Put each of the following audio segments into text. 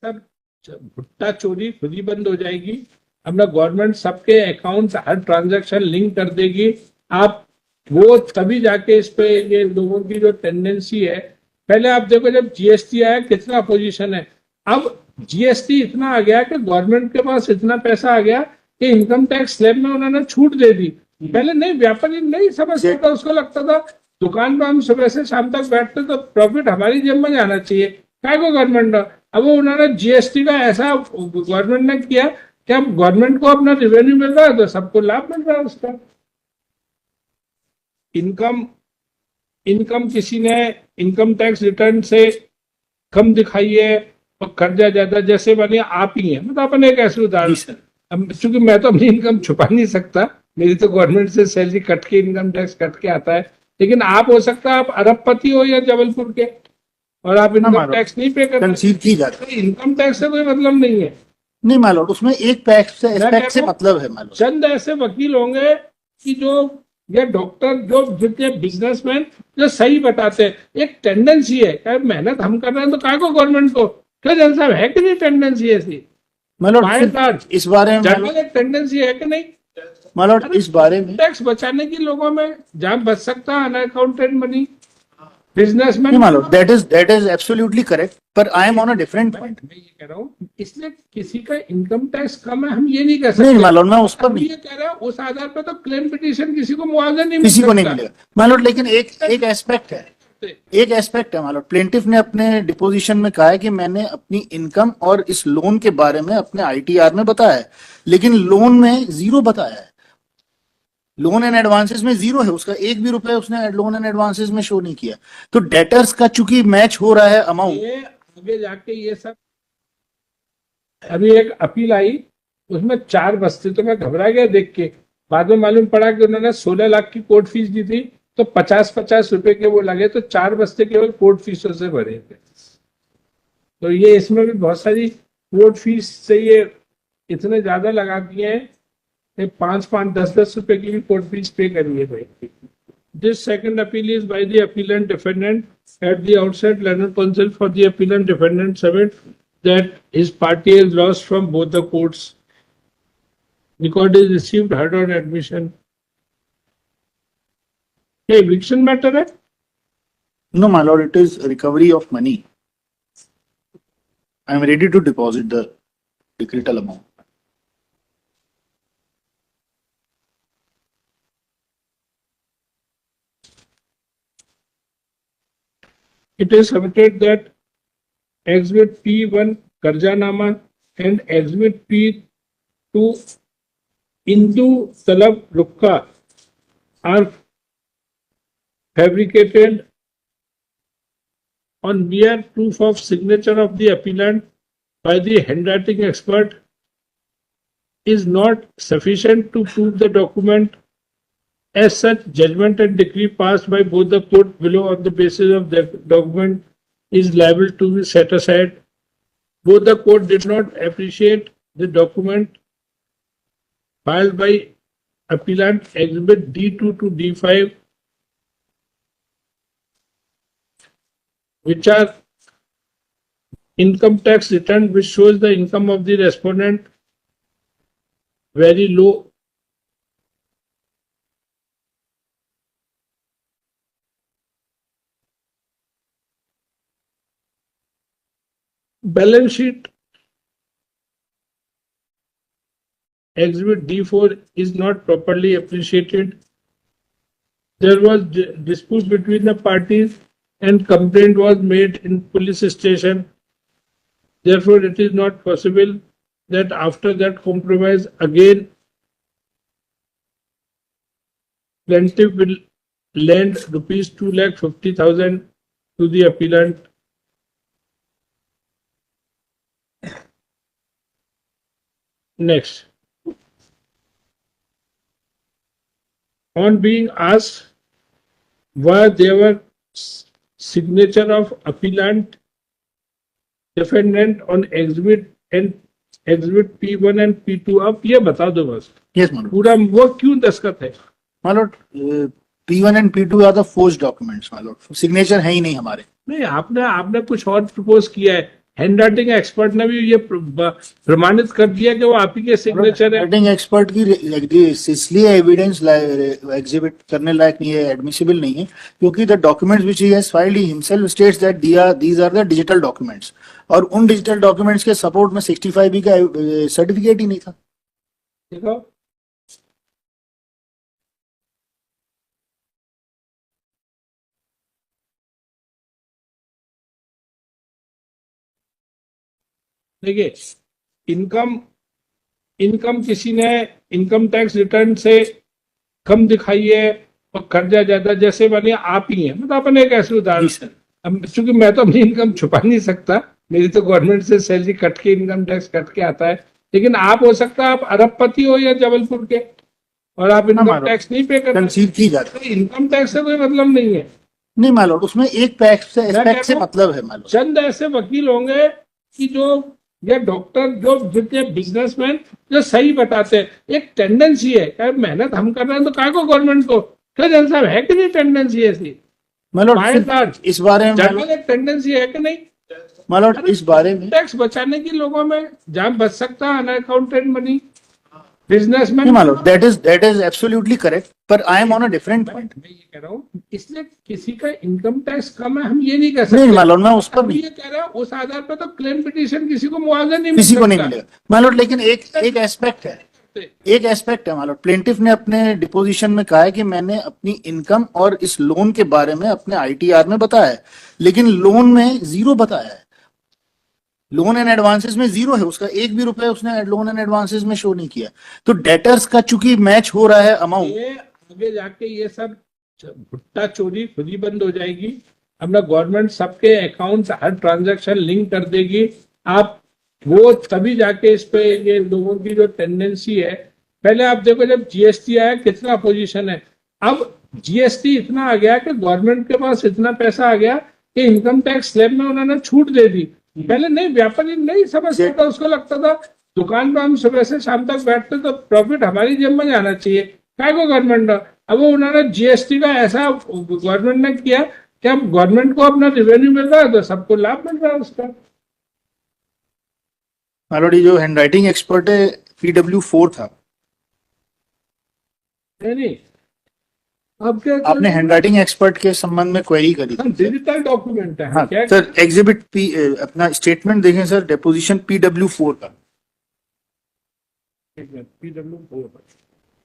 सब भुट्टा चोरी खुद ही बंद हो जाएगी। अपना गवर्नमेंट सबके अकाउंट हर ट्रांजैक्शन लिंक कर देगी। आप वो तभी जाके इस पे ये लोगों की जो टेंडेंसी है, पहले आप देखो जब जीएसटी आया कितना अपोजिशन है, अब जीएसटी इतना आ गया कि गवर्नमेंट के पास इतना पैसा आ गया कि इनकम टैक्स स्लैब में उन्होंने छूट दे दी। पहले नहीं, व्यापारी नहीं समझता था, उसको लगता था दुकान पर हम सुबह से शाम तक बैठते तो प्रॉफिट हमारी जेब में जाना चाहिए, क्या को गवर्नमेंट। अब वो उन्होंने जीएसटी का ऐसा गवर्नमेंट ने किया कि अब गवर्नमेंट को अपना रेवेन्यू मिल रहा है तो सबको लाभ मिल रहा है उसका। इनकम किसी ने इनकम टैक्स रिटर्न से कम दिखाई है और कर्जा ज्यादा, जैसे बने आप ही हैं। मतलब अपन एक ऐसे उदाहरण, अब चूंकि मैं तो अपनी इनकम छुपा नहीं सकता, मेरी तो गवर्नमेंट से सैलरी कट के इनकम टैक्स कट के आता है, लेकिन आप हो सकता है आप अरबपति हो या जबलपुर के और आप इनकम टैक्स नहीं पे करते, कंसीड की जाती है। इनकम टैक्स से कोई मतलब नहीं है। नहीं माय लॉर्ड, उसमें एक एस्पेक्ट से मतलब है माय लॉर्ड। चंद ऐसे वकील होंगे कि जो, या डॉक्टर जो जितने बिजनेसमैन जो सही बताते हैं। एक टेंडेंसी है क्या मेहनत हम कर रहे हैं तो काय को गवर्नमेंट को, क्या जन साहब है कि नहीं टेंडेंसी ऐसी माय लॉर्ड? इस बारे में एक टेंडेंसी है कि नहीं माय लॉर्ड? इस बारे में टैक्स बचाने की लोगों में जहाँ बच सकता है unaccounted money businessman. My lord, that is absolutely correct, पर I am on a different point. मैं ये कह रहा हूँ इसलिए किसी का इनकम टैक्स कम है हम ये नहीं कह सकते। नहीं माय लॉर्ड, मैं उस पर नहीं ये कह रहा हूँ उस आधार पर तो क्लेम पिटीशन किसी को मुआवजा नहीं किसी को नहीं मिलेगा माय लॉर्ड। लेकिन एक एस्पेक्ट है, एक एस्पेक्ट है माय लॉर्ड। प्लेंटिफ ने अपने डिपोजिशन में कहा है कि मैंने अपनी इनकम और इस लोन के बारे में अपने आईटीआर में बताया है, लेकिन लोन में जीरो बताया है। लोन एंड एडवांसेस में जीरो है, उसका एक भी रुपए उसने लोन एंड एडवांसेस में शो नहीं किया। तो डेटर्स का चूंकि मैच हो रहा है अमाउंट, ये आगे जाके ये सब, अभी एक अपील आई उसमें 4 बस्ते, तो मैं घबरा गया देख के। बाद में मालूम पड़ा कि उन्होंने 16 लाख की कोर्ट फीस दी थी तो 50-50 रुपए के वो लगे, तो 4 बस्ते केवल कोर्ट फीसों से भरे थे। तो ये इसमें भी बहुत सारी कोर्ट फीस से ये इतने ज्यादा लगा दिए हैं, 5-5, 10-10 रुपए की भी कोर्ट फीस पे करी है भाई। This second appeal is by the appellant defendant. At the outset, learned counsel for the appellant defendant submit that his party has lost from both the courts because he received heard on admission. ये eviction matter है? no my lord, it is recovery of money. I am ready to deposit the decretal amount. It is submitted that Exhibit P1 Karjanama and Exhibit P2 Indu Talab Rukka are fabricated on mere proof of signature of the appellant by the handwriting expert is not sufficient to prove the document. As such, judgment and decree passed by both the court below on the basis of the document is liable to be set aside. Both the court did not appreciate the document filed by appellant Exhibit D2 to D5, which are income tax return which shows the income of the respondent very low. Balance sheet Exhibit D4 is not properly appreciated. There was dispute between the parties and complaint was made in police station. Therefore, it is not possible that after that compromise again plaintiff will lend rupees 2,50,000 to the appellant. Next, on being asked why there were signature of appellant defendant on exhibit and exhibit P1 and P2, आप ये बता दो बस। Yes, my lord. पूरा वो क्यों दस्तखत है? My lord, P1 and P2 are the forged documents, my lord. Signature है ही नहीं हमारे। नहीं, आपने कुछ और प्रपोज किया है हैंड राइटिंग एक्सपर्ट ने भी ये प्रमाणित कर दिया कि वो आप ही के सिग्नेचर है। राइटिंग एक्सपर्ट की इसलिए एविडेंस एग्जिबिट करने लायक नहीं है, एडमिसिबल नहीं है, क्योंकि the documents which he has filed he himself states that these are the digital documents, और उन डिजिटल डॉक्यूमेंट्स के सपोर्ट में 65B का सर्टिफिकेट ही नहीं था। देखो देखिए, इनकम इनकम किसी ने इनकम टैक्स रिटर्न से कम दिखाई है और कर्जा ज्यादा, जैसे मानिए आप ही हैं, मतलब अपन एक ऐसे उदाहरण, अब चूंकि मैं तो अपनी इनकम छुपा नहीं सकता, मेरी तो गवर्नमेंट से सैलरी कट के इनकम टैक्स कट के आता है, लेकिन आप हो सकता है आप अरबपति हो या जबलपुर के और आप इनकम टैक्स नहीं पे करते, कंसीव की जाती है। इनकम टैक्स से कोई मतलब नहीं है। नहीं मालूम, उसमें एक एस्पेक्ट से मतलब है मालूम। चंद ऐसे वकील होंगे कि जो, या डॉक्टर, जो जितने बिजनेसमैन जो सही बताते हैं। एक टेंडेंसी है कि मेहनत हम कर रहे हैं तो काय को गवर्नमेंट को, क्या जन साहब है कि नहीं टेंडेंसी ऐसी? मतलब इस बारे में एक टेंडेंसी है कि नहीं? मतलब इस बारे में टैक्स बचाने की लोगों में जहां बच सकता है अनअकाउंटेड मनी बिजनेसमैन, मालूम, दैट इज एब्सोल्युटली करेक्ट, पर I am on a different point. मैं ये कह रहा हूँ, इसलिए किसी का इनकम टैक्स कम है हम ये नहीं कह सकते। नहीं मालूम, मैं उस पर हम नहीं, ये कह रहा हूँ उस आधार पर तो क्लेम पिटीशन किसी को मुआवजा नहीं किसी को मिल नहीं सकता। मिलेगा मालूम, लेकिन एक एस्पेक्ट है, एक एस्पेक्ट है मालूम। प्लेंटिफ ने अपने डिपोजिशन में कहा है कि मैंने अपनी इनकम और इस लोन के बारे में अपने ITR में बताया है, लेकिन लोन में जीरो बताया है। लोन एंड एडवांसेस में जीरो है, उसका एक भी रुपए उसने लोन एंड एडवांसेस में शो नहीं किया। तो डेटर्स का चूंकि मैच हो रहा है अमाउंट, ये आगे जाके ये सब भुट्टा चोरी खुद ही बंद हो जाएगी। अपना गवर्नमेंट सबके अकाउंट हर ट्रांजैक्शन लिंक कर देगी। आप वो तभी जाके इस पे ये लोगों की जो टेंडेंसी है, पहले आप देखो जब GST आया कितना अपोजिशन है, अब GST इतना आ गया कि गवर्नमेंट के पास इतना पैसा आ गया कि इनकम टैक्स स्लैब में उन्होंने छूट दे दी। पहले नहीं, व्यापारी नहीं समझता था, उसको लगता था दुकान पर हम सुबह से शाम तक बैठते तो प्रॉफिट हमारी जेब में जाना चाहिए, क्या को गवर्नमेंट। अब वो उन्होंने GST का ऐसा गवर्नमेंट ने किया कि अब गवर्नमेंट को अपना रेवेन्यू मिल रहा है तो सबको लाभ मिल रहा है उसका। मालोडी जो हैंडराइटिंग एक्सपर्ट है PW4 था। नहीं, अब क्या आपने हैंडराइटिंग एक्सपर्ट के संबंध में क्वेरी करी थी। डिजिटल डॉक्यूमेंट है। हाँ क्या सर, एग्जिबिट P अपना स्टेटमेंट देखें सर, डेपोजिशन PW4 का। PW4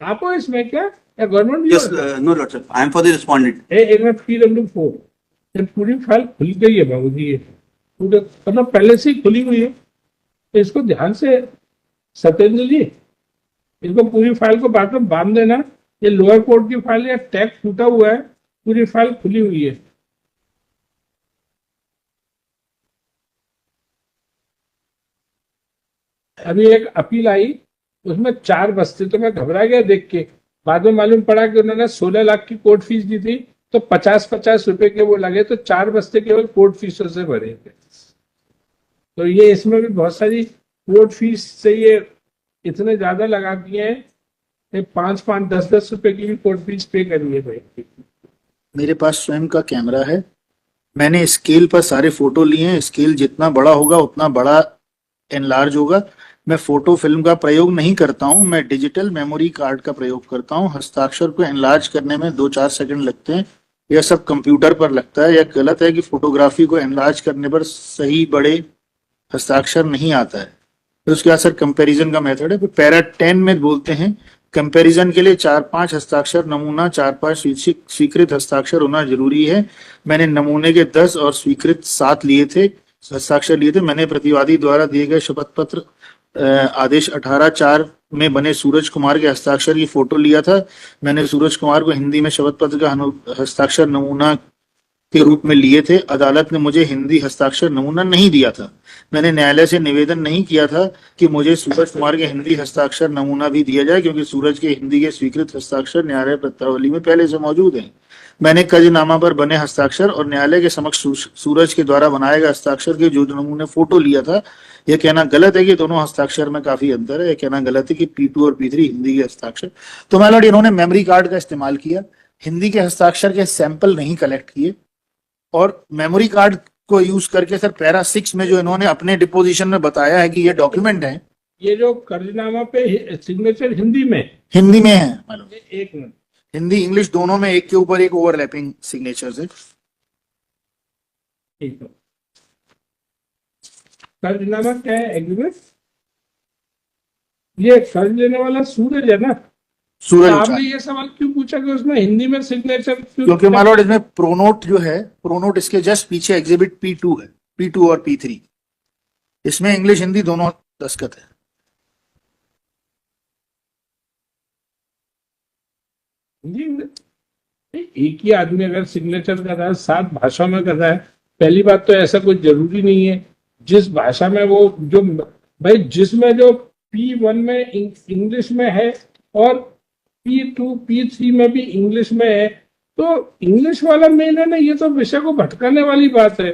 आप हो इसमें क्या, या government? Yes, no, Lord sir. I am for the respondent. एक मिनट, PW4 ये पूरी फाइल खुल गई है बाबू जी, ये पूरे मतलब पहले से ही खुली हुई है, तो इसको ध्यान से सत्येंद्र जी इसको पूरी फाइल को बाद में बांध देना। ये लोअर कोर्ट की फाइल है, टैग टूटा हुआ है, पूरी फाइल खुली हुई है। अभी एक अपील आई, उसमें 4 बस्ते, तो मैं घबरा गया देख के। बाद में मालूम पड़ा कि उन्होंने 16 लाख की कोर्ट फीस दी थी, तो 50-50 रुपए के वो लगे, तो 4 बस्ते केवल कोर्ट फीसों से भरे थे। तो ये इसमें भी बहुत सारी कोर्ट फीस से ये इतने ज्यादा लगा दिए हैं, 5-5, 10-10 रुपए की भी कोर्ट फीस पे करी है भाई। मेरे पास स्वयं का कैमरा है, मैंने स्केल पर सारे फोटो लिए हैं। स्केल जितना बड़ा होगा उतना बड़ा एनलार्ज होगा। मैं फोटो फिल्म का प्रयोग नहीं करता हूं, मैं डिजिटल मेमोरी कार्ड का प्रयोग करता हूं। हस्ताक्षर को एनलार्ज करने में 2-4 सेकंड लगते हैं। यह सब कंप्यूटर पर लगता है। यह गलत है कि फोटोग्राफी को एनलार्ज करने पर सही बड़े हस्ताक्षर नहीं आता है। तो उसके बाद सर कंपैरिजन का मेथड है। पैरा 10 में बोलते हैं कंपैरिजन के लिए 4-5 हस्ताक्षर नमूना, 4-5 स्वीकृत हस्ताक्षर होना जरूरी है। मैंने नमूने के 10 और स्वीकृत 7 लिए थे, हस्ताक्षर लिए थे। मैंने प्रतिवादी द्वारा दिए गए शपथ पत्र आदेश 18/4 में बने सूरज कुमार के हस्ताक्षर की फोटो लिया था। मैंने सूरज कुमार को हिंदी में शपथ पत्र का हस्ताक्षर नमूना के रूप में लिए थे। अदालत ने मुझे हिंदी हस्ताक्षर नमूना नहीं दिया था। मैंने न्यायालय से निवेदन नहीं किया था कि मुझे सूरज कुमार के हिंदी हस्ताक्षर नमूना भी दिया जाए, क्योंकि सूरज के हिंदी के स्वीकृत हस्ताक्षर न्यायालय पत्रावली में पहले से मौजूद हैं। मैंने कजनामा पर बने हस्ताक्षर और न्यायालय के समक्ष सूरज के द्वारा बनाए गए हस्ताक्षर के जो नमूने फोटो लिया था। यह कहना गलत है कि दोनों हस्ताक्षर में काफी अंतर है। यह कहना गलत है कि P2 और P3 हिंदी के हस्ताक्षर। तो मैं लॉर्ड, इन्होंने मेमोरी कार्ड का इस्तेमाल किया, हिंदी के हस्ताक्षर के सैंपल नहीं कलेक्ट किए, और मेमोरी कार्ड को यूज करके सर पैरा 6 में जो इन्होंने अपने डिपोजिशन में बताया है कि ये डॉक्यूमेंट है, ये जो कर्जनामा पे सिग्नेचर हिंदी में, हिंदी में है मालूम, एक मिनट, हिंदी इंग्लिश दोनों में एक के ऊपर एक ओवरलैपिंग सिग्नेचर्स है। एक मिनट, कर्जनामा क्या है? एग्रीमेंट, ये कर्ज लेने वाला सूरज है ना? सूरज तो उच्चारण। आपने ये सवाल क्यों पूछा कि उसमें हिंदी में सिग्नेचर क्यों? क्योंकि माय लॉर्ड इसमें प्रोनोट जो है, प्रोनोट इसके जस्ट पीछे एग्जिबिट P2 है, P2 और P3, इसमें इंग्लिश हिंदी दोनों दस्तखत है। हिंदी में? एक ही आदमी अगर सिग्नेचर कर रहा है, 7 भाषा में कर रहा है, पहली बात तो ऐसा कुछ जरूरी नहीं है जिस भाषा में वो, जो भाई जिसमें जो P1 में इंग्लिश में है और P2 P3 में भी इंग्लिश में है, तो इंग्लिश वाला मेन है ना, ये तो विषय को भटकाने वाली बात है,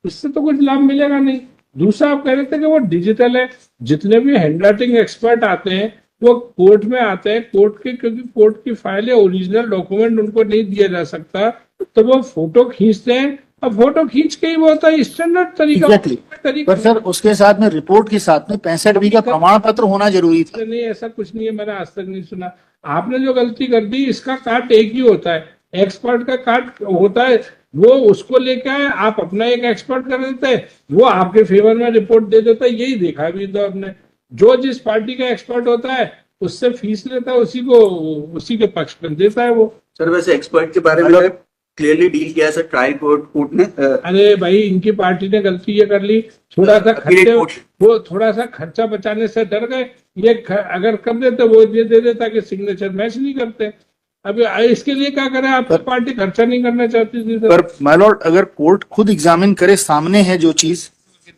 इससे तो कुछ लाभ मिलेगा नहीं। दूसरा, आप कह रहे थे कि वो डिजिटल है, जितने भी हैंडराइटिंग एक्सपर्ट आते हैं वो कोर्ट में आते हैं, कोर्ट के, क्योंकि कोर्ट की फाइल है, ओरिजिनल डॉक्यूमेंट उनको नहीं दिया जा सकता, तो वो फोटो खींचते हैं, अब फोटो खींच के ही वो होता है स्टैंडर्ड तरीका। Exactly. पर सर उसके साथ में रिपोर्ट के साथ में 65B का प्रमाण पत्र होना जरूरी था। नहीं, ऐसा कुछ नहीं है, मैंने आज तक नहीं सुना। आपने जो गलती कर दी, इसका काट एक ही होता है, एक्सपर्ट का काट होता है, वो उसको लेके आए, आप अपना एक एक्सपर्ट कर देते हैं, वो आपके फेवर में रिपोर्ट दे देता है, यही देखा भी तो आपने। जो जिस पार्टी का एक्सपर्ट होता है उससे फीस लेता है, उसी के पक्ष में देता है वो। सर वैसे एक्सपर्ट के बारे में क्लियरली डील किया है सर ट्रायल कोर्ट ने। अरे भाई, इनकी पार्टी ने गलती ये कर ली, थोड़ा सा खर्चा बचाने से डर गए, ये अगर कर देते वो ये दे देता कि सिग्नेचर मैच नहीं करते। अभी इसके लिए क्या करें, आपकी पार्टी खर्चा नहीं करना चाहती थी। पर माय लॉर्ड अगर कोर्ट खुद एग्जामिन करे, सामने है जो चीज,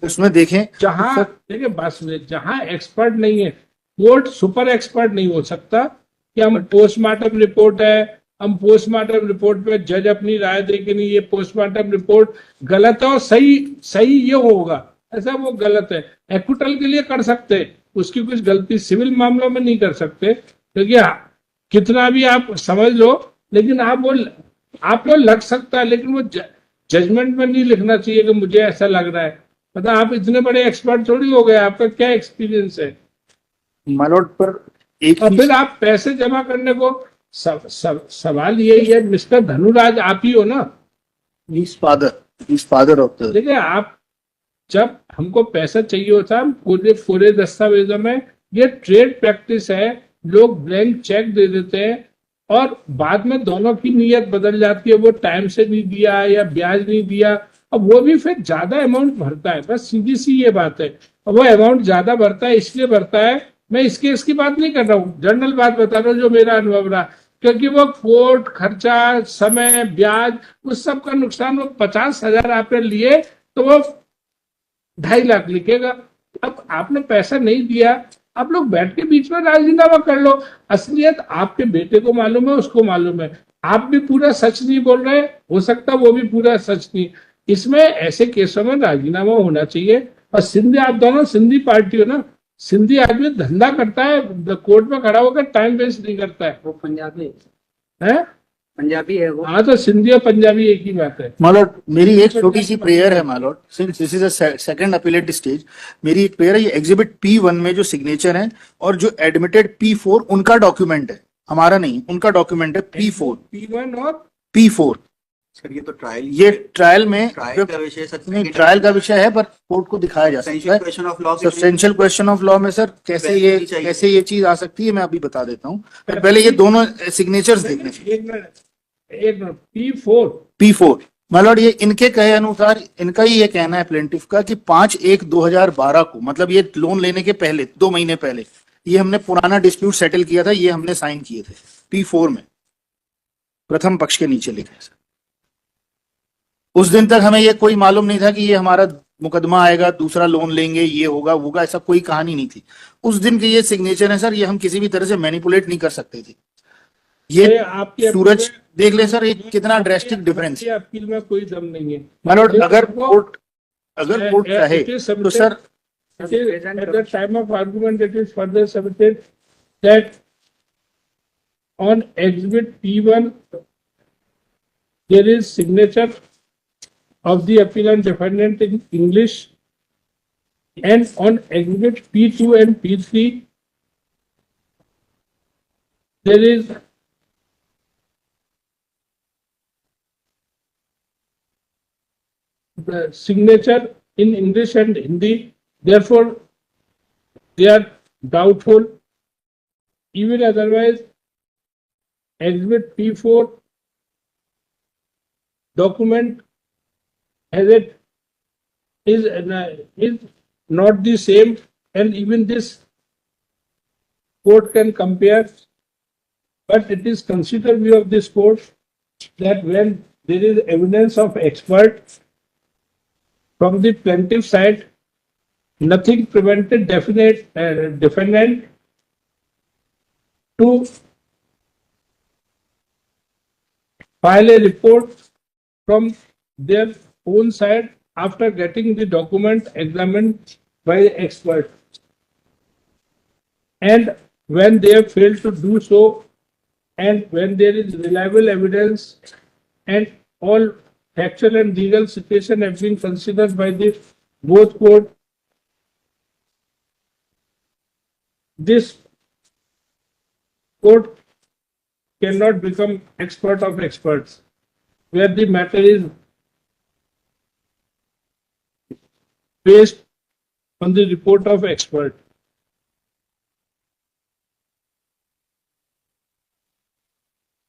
उसमें देखें जहां, देखिए बात सुनिए, जहां एक्सपर्ट नहीं है, कोर्ट सुपर एक्सपर्ट नहीं हो सकता कि हम पोस्टमार्टम रिपोर्ट है, हम पोस्टमार्टम रिपोर्ट पे जज अपनी राय दे कि नहीं ये पोस्टमार्टम रिपोर्ट गलत है और सही ये होगा, ऐसा वो गलत है। एक्विटल के लिए कर सकते, उसकी कुछ गलती, सिविल मामलों में नहीं कर सकते, क्योंकि कितना भी आप समझ लो, लेकिन आपको लग सकता है, लेकिन वो जजमेंट में नहीं लिखना चाहिए कि मुझे ऐसा लग रहा है। पता, आप इतने बड़े एक्सपर्ट थोड़ी हो गए, आपका क्या एक्सपीरियंस है माय लॉर्ड। पर एक और फिर आप पैसे जमा करने को सवाल ये है, मिस्टर धनुराज आप ही हो ना? Father of the. देखिए, आप जब हमको पैसा चाहिए होता है, पूरे दस्तावेजों में ये ट्रेड प्रैक्टिस है, लोग ब्लैंक चेक दे देते हैं और बाद में दोनों की नीयत बदल जाती है, वो टाइम से नहीं दिया या ब्याज नहीं दिया, अब वो भी फिर ज्यादा अमाउंट भरता है, बस सीधी सी ये बात है। और वो अमाउंट ज्यादा भरता है, इसलिए भरता है, मैं इसकी बात नहीं कर रहा हूँ, जनरल बात बता रहा हूँ जो मेरा अनुभव रहा, क्योंकि वो कोर्ट खर्चा, समय, ब्याज, उस सब का नुकसान, वो 50,000 आपने लिए तो वो 2.5 लाख लिखेगा। अब आपने पैसा नहीं दिया, आप लोग बैठ के बीच में राजीनामा कर लो, असलियत आपके बेटे को मालूम है, उसको मालूम है, आप भी पूरा सच नहीं बोल रहे, हो सकता वो भी पूरा सच नहीं। इसमें ऐसे केसों में राजीनामा होना चाहिए। और सिंधी, आप दोनों सिंधी पार्टी हो ना, सिंधी आदमी धंधा करता है, कोर्ट में खड़ा होकर टाइम वेस्ट नहीं करता है। वो पंजाबी है, पंजाबी है वो। हाँ, तो सिंधी और पंजाबी एक ही बात है। मालॉर्ड, मेरी एक छोटी सी प्रेयर है milord, since this is a second appellate stage, मेरी एक प्रेयर है, ये एग्जिबिट P1 में जो सिग्नेचर है और जो एडमिटेड P4 उनका डॉक्यूमेंट है, हमारा नहीं, उनका डॉक्यूमेंट है P4 P1 और P4। सर ये तो ट्रायल, ये ट्रायल में ट्रायल का विषय सर नहीं, ट्रायल का विषय है, पर कोर्ट को दिखाया जा सकता है। Question of law, substantial question of law में सर कैसे ये चीज आ सकती है, मैं अभी बता देता हूँ। पहले ये दोनों सिग्नेचर्स देखने चाहिए। एक मिनट, P4 मालॉर्ड, ये इनके कहे अनुसार, इनका ही ये कहना है प्लेंटिफ का कि 5/1/2012 को, मतलब ये लोन लेने के पहले 2 महीने पहले, ये हमने पुराना डिस्प्यूट सेटल किया था, ये हमने साइन किए थे P4 में, प्रथम पक्ष के नीचे लिखे सर। उस दिन तक हमें ये कोई मालूम नहीं था कि ये हमारा मुकदमा आएगा, दूसरा लोन लेंगे, ये होगा, ऐसा कोई कहानी नहीं थी। उस दिन के ये सिग्नेचर है सर, ये हम किसी भी तरह से मैनिपुलेट नहीं कर सकते थे। ये आपके सूरज देख ले सर, एक कितना ड्रेस्टिक डिफरेंस है। अपील में कोई दम नहीं है मालॉर्ड, अगर कोर्ट चाहे तो sir, at the time of argument it is further submitted that on exhibit P1 there is signature of the appellant defendant in English, and on exhibit P2 and P3 there is the signature in English and Hindi, therefore they are doubtful. Even otherwise, exhibit P4 document as it is not the same, and even this court can compare, but it is considered view of this court that when there is evidence of expert from the plaintiff side, nothing prevented defendant to file a report from their own side after getting the document examined by the expert. And when they have failed to do so, and when there is reliable evidence and all factual and legal situation have been considered by the both court, this court cannot become expert of experts, where the matter is based on the report of expert.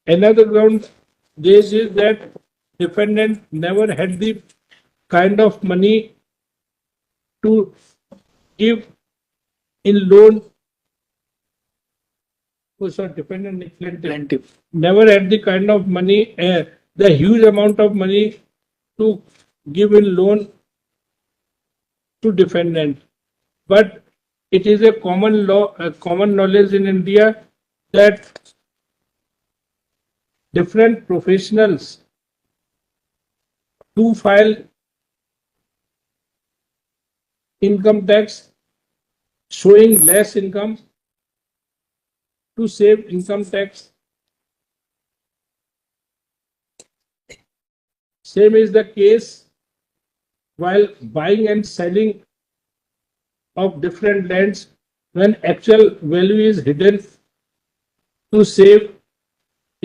Another ground this is that defendant never had the kind of money to give in loan. Oh, sorry, defendant plaintiff. never had the kind of money, the huge amount of money to give in loan to defendant. But it is a common law, common knowledge in India that different professionals do file income tax showing less income to save income tax. Same is the case while buying and selling of different lands when actual value is hidden to save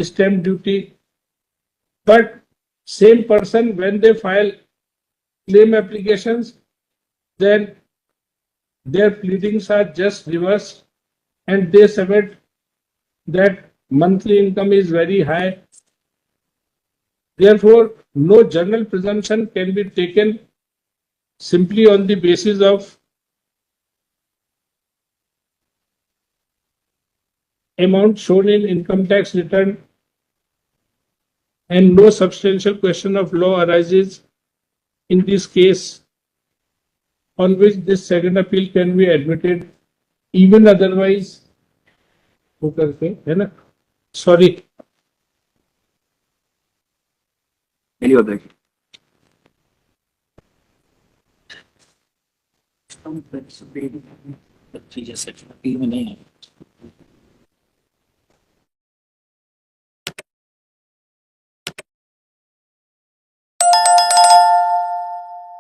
stamp duty. But same person, when they file claim applications, then their pleadings are just reversed and they submit that monthly income is very high. Therefore, no general presumption can be taken simply on the basis of amount shown in income tax return, and no substantial question of law arises in this case on which this second appeal can be admitted. Even otherwise, sorry. Any objection? में नहीं है.